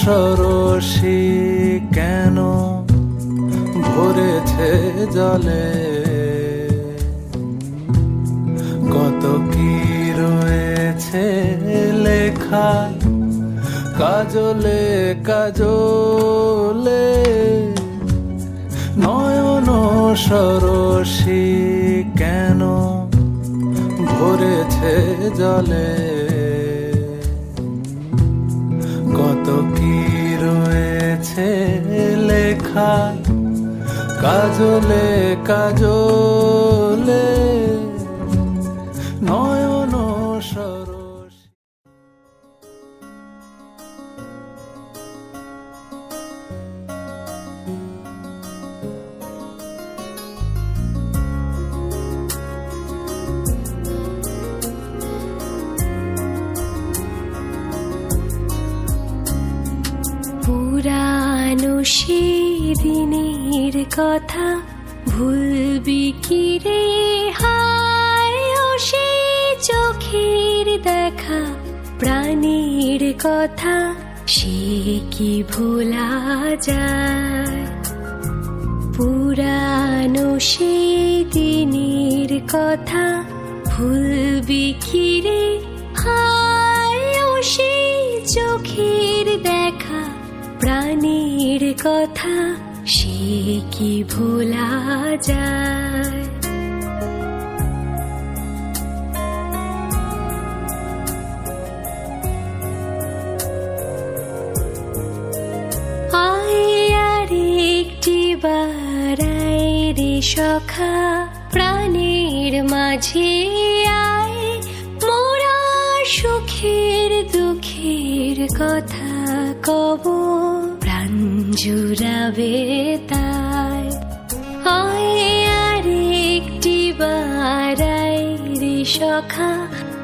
সরসী কেন ভরেছে জলে, কত কি রয়েছে লেখা কাজলে কাজলে। নয়ন সরসী কেন ভরেছে জলে, কত কি রয়েছে লেখা কাজলে কাজলে। নয়ন সরসী পুরানো সেদিনের কথা ভুলবি কি রে হায়, ও সে চোখের দেখা প্রাণীর কথা সে কি ভোলা যায়। পুরানো সেদিনের কথা ভুলবি কি রে হায়, ও সে চোখের দেখা প্রাণীর কথা সে কি ভোলা যায়। আয় আর একটি বার আয় রে সখা প্রাণীর মাঝে আয়, মোরা সুখের দুঃখের কথা কব প্রাণ জুড়াবে তাই। আয় আর একটি বার আয় রে সখা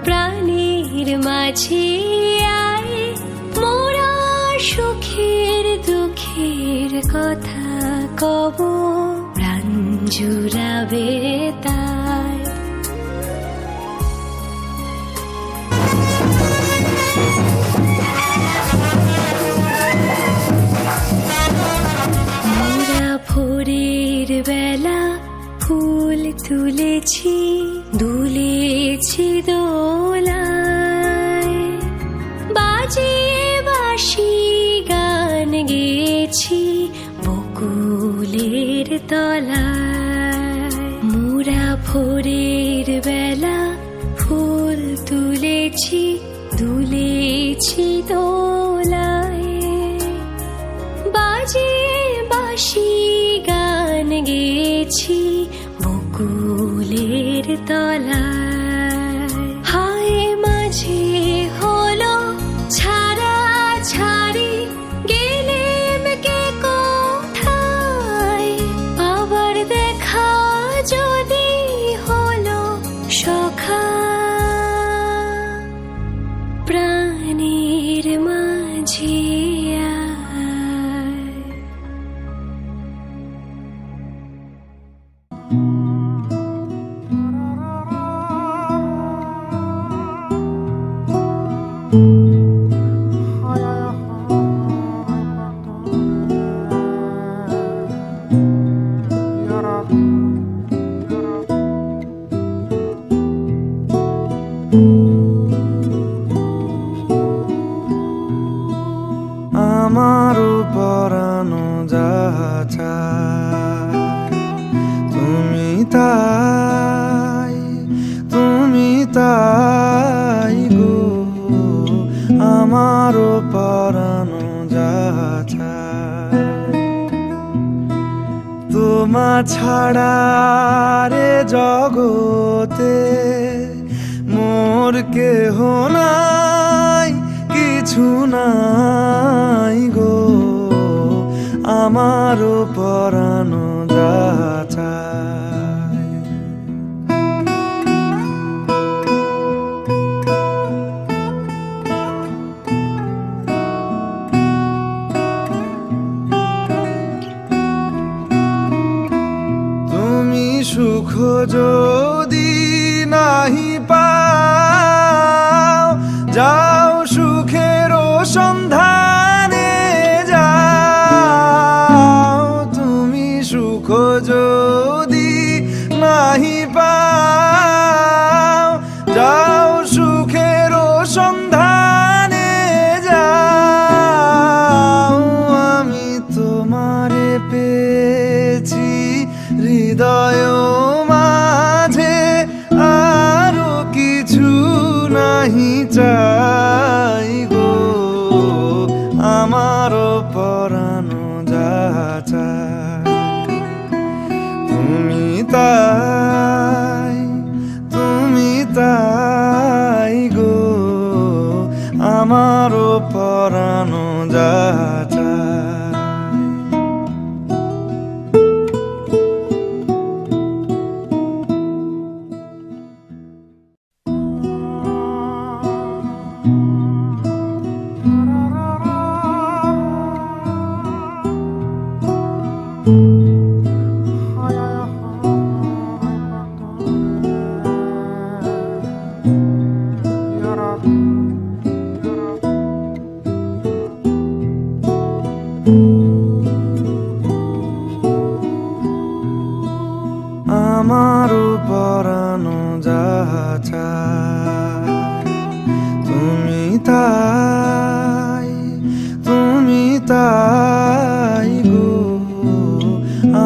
প্রাণীর মাঝে আয়, মোরা সুখের দুঃখের কথা কব প্রাণ জুড়াবে তাই। ভোরের বেলা ফুল তুলেছি দুলেছি দোলায়, বাজিয়ে বাঁশি গান গেয়েছি বকুলের তলায়। মোরা ভোরের বেলা ফুল তুলেছি দুলেছি দোলায়, বাজিয়ে বাঁশি গান গেয়েছি বকুলের তলায়। হায় মাঝে আমারও পরানো যাচা তোমা ছাড়া রে জগতে মোর কেহ নাই, কিছু নাই গো, আমারও পরানো যাচা। সুখ যদি নাহি পাও, যাও সুখের সন্ধানে যাও। তুমি সুখ যদি নাহি পাও, যাও সুখের সন্ধানে যাও। আমি তোমারে পেয়েছি হৃদয় মাঝে, আরো কিছু নাহি চাই গো, আমারও পরানো যাচা। তুমি তাই গো, আমারও পরানো যাচা। আমারও পরানো যাচা। তুমি তাই গো,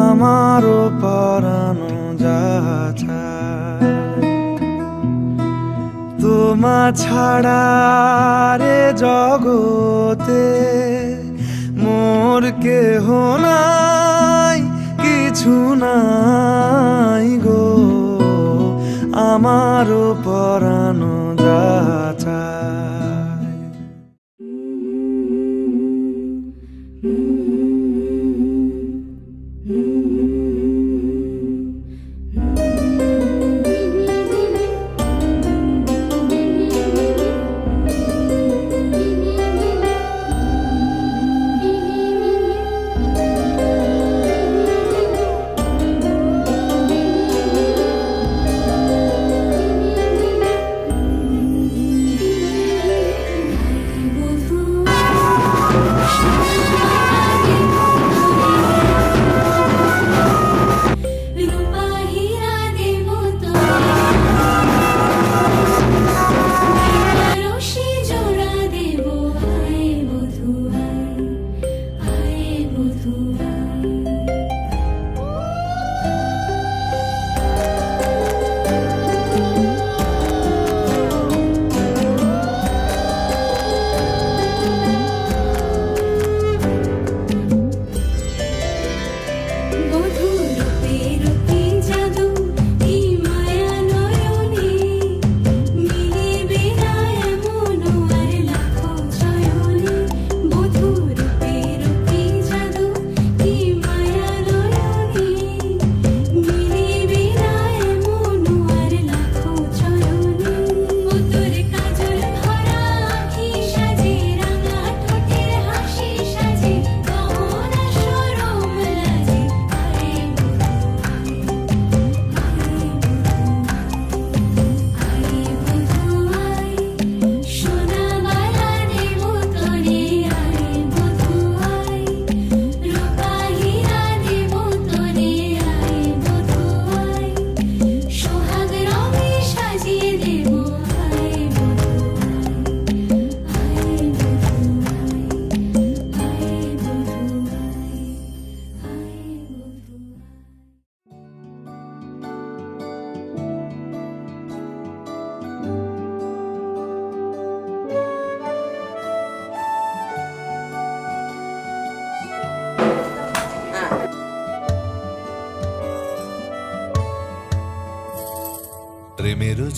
আমারও পরানো যাচা। তোমা ছাড়া রে জগতে মোর কেহ নাই, কিছু নাই গো, আমারও পরানো যাচা।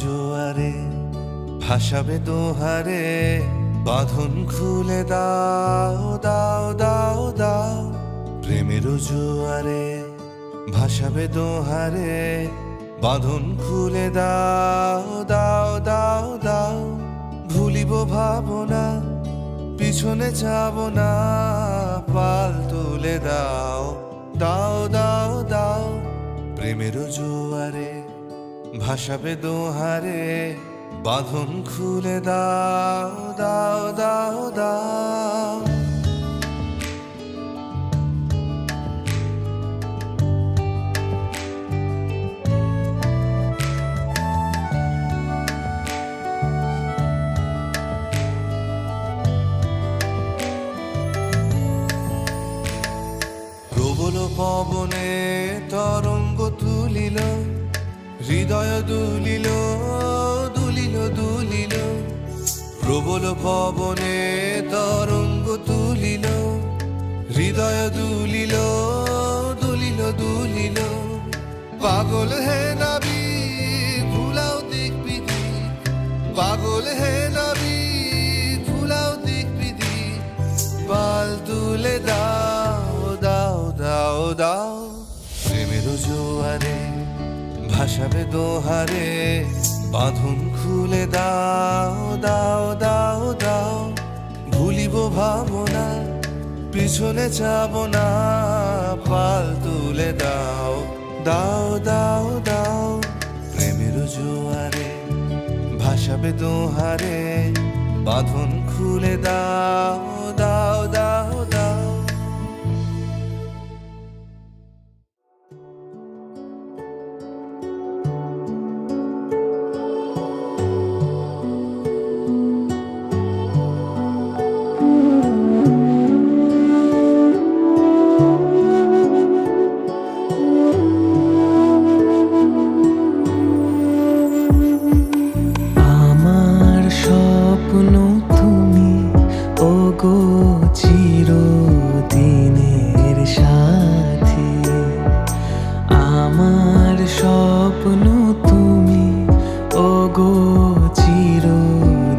জোয়ারে ভাসাবে দোহারে, বাঁধন খুলে দাও দাও দাও দাও। প্রেমের জোয়ারে ভাসাবে দোহারে, বাঁধন খুলে দাও দাও দাও দাও। ভুলিব ভাবনা, পিছনে যাব না, পাল তুলে দাও দাও দাও দাও। প্রেমের জোয়ারে ভাসাবে দোহারে, বাঁধন খুলে দাও দাও দাও দাও। প্রবল পবনে তরঙ্গ তুলিল, হৃদয় দুলিল দুলিল দুলিল। প্রবল পবনে তরঙ্গ তুলিল, হৃদয় দুলিল দুলিল দুলিল। পাগল হে নবী ভুলাও দিক বিধি, পাগল হে নবী ভুলাও দিক বিধি। পাল তুলে দাও দাও দাও দাও। প্রেমের জোয়ারে ভাসাবে দোহারে, বাঁধন খুলে দাও দাও দাও দাও। ভুলিব ভাবনা, পিছনে যাব না, পাল তুলে দাও দাও দাও দাও। প্রেমের জোয়ারে ভাসাবে দোহারে, বাঁধন খুলে দাও দাও দাও দাও। আমার স্বপ্ন তুমি, ওগো চিরদিনের সাথী। আমার স্বপ্ন তুমি, ওগো চিরদিনের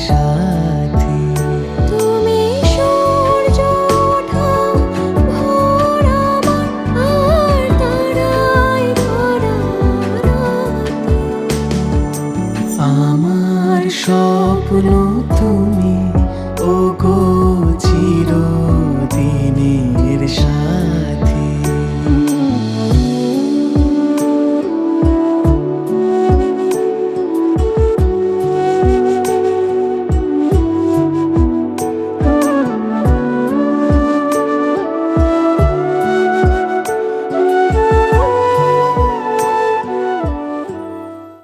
সাথী। তুমি সূর্য ওঠা ভোর আমার, আর তারায় ভরা রাতে। আমার স্বপ্ন তুমি,